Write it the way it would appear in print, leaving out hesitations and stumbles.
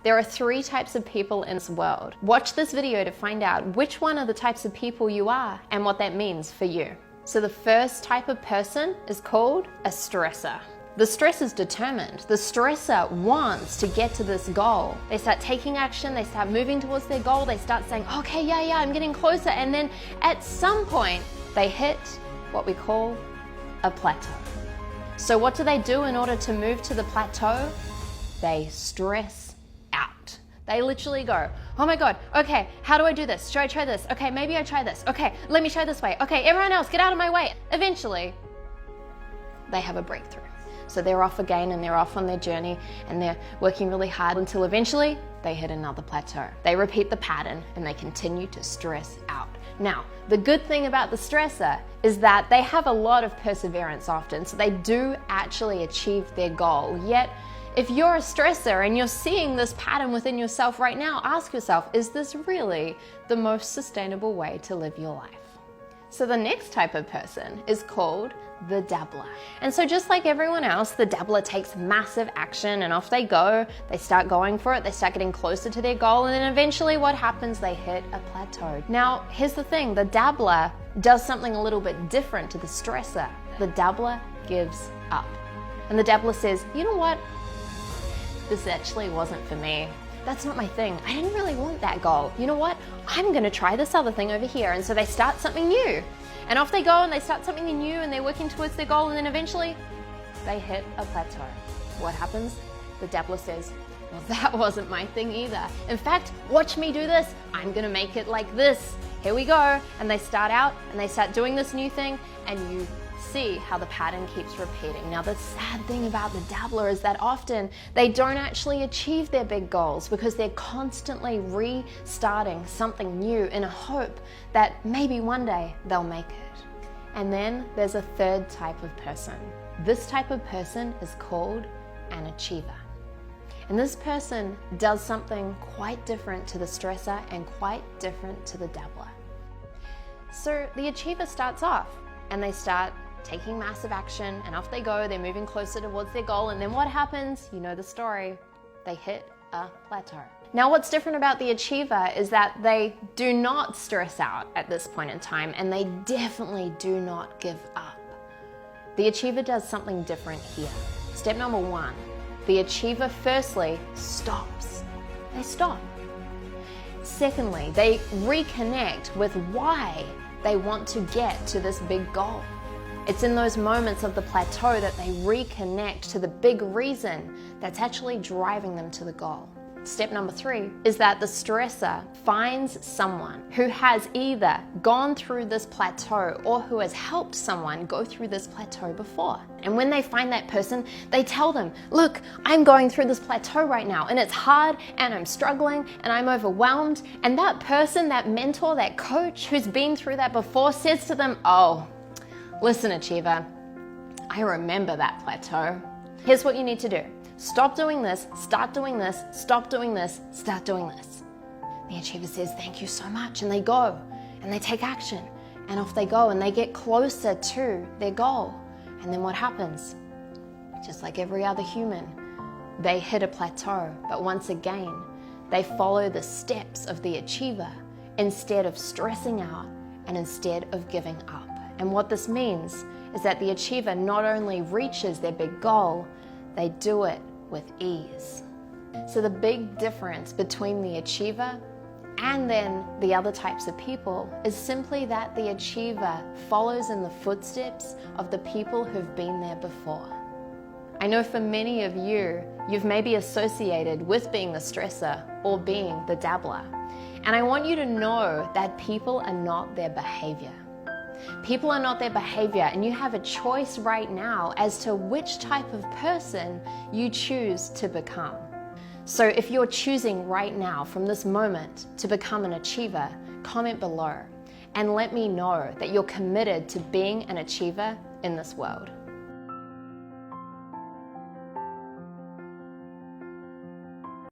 There are 3 types of people in this world. Watch this video to find out which one of the types of people you are and what that means for you. So the first type of person is called a stressor. The stressor is determined. The stressor wants to get to this goal. They start taking action, they start moving towards their goal, they start saying, okay, yeah, I'm getting closer. And then at some point, they hit what we call a plateau. So what do they do in order to move to the plateau? They stress out. They literally go, oh my God, okay, how do I do this? Should I try this? Okay, maybe I try this. Okay, let me try this way. Okay, everyone else, get out of my way. Eventually, they have a breakthrough. So they're off again and they're off on their journey and they're working really hard until eventually they hit another plateau. They repeat the pattern and they continue to stress out. Now, the good thing about the stressor is that they have a lot of perseverance often, so they do actually achieve their goal. Yet, if you're a stressor and you're seeing this pattern within yourself right now, ask yourself, is this really the most sustainable way to live your life? So the next type of person is called the dabbler. And so just like everyone else, the dabbler takes massive action and off they go. They start going for it, they start getting closer to their goal, and then eventually what happens? They hit a plateau. Now, here's the thing, the dabbler does something a little bit different to the stressor. The dabbler gives up. And the dabbler says, you know what? This actually wasn't for me. That's not my thing. I didn't really want that goal. You know what? I'm gonna try this other thing over here. And so they start something new. And off they go and they start something new and they're working towards their goal, and then eventually they hit a plateau. What happens? The dabbler says, well, that wasn't my thing either. In fact, watch me do this. I'm gonna make it like this. Here we go. And they start out and they start doing this new thing, and you see how the pattern keeps repeating. Now, the sad thing about the dabbler is that often they don't actually achieve their big goals because they're constantly restarting something new in a hope that maybe one day they'll make it. And then there's a third type of person. This type of person is called an achiever. And this person does something quite different to the stressor and quite different to the dabbler. So the achiever starts off and they start taking massive action, and off they go, they're moving closer towards their goal, and then what happens? You know the story. They hit a plateau. Now, what's different about the achiever is that they do not stress out at this point in time, and they definitely do not give up. The achiever does something different here. Step number 1, the achiever firstly stops. They stop. Secondly, they reconnect with why they want to get to this big goal. It's in those moments of the plateau that they reconnect to the big reason that's actually driving them to the goal. Step number 3 is that the stressor finds someone who has either gone through this plateau or who has helped someone go through this plateau before. And when they find that person, they tell them, look, I'm going through this plateau right now and it's hard and I'm struggling and I'm overwhelmed. And that person, that mentor, that coach who's been through that before says to them, oh, listen, achiever, I remember that plateau. Here's what you need to do. Stop doing this, start doing this, stop doing this, start doing this. The achiever says, thank you so much. And they go and they take action and off they go and they get closer to their goal. And then what happens? Just like every other human, they hit a plateau. But once again, they follow the steps of the achiever instead of stressing out and instead of giving up. And what this means is that the achiever not only reaches their big goal, they do it with ease. So the big difference between the achiever and then the other types of people is simply that the achiever follows in the footsteps of the people who've been there before. I know for many of you, you've maybe associated with being the stressor or being the dabbler. And I want you to know that people are not their behavior. People are not their behavior, and you have a choice right now as to which type of person you choose to become. So if you're choosing right now from this moment to become an achiever, comment below and let me know that you're committed to being an achiever in this world.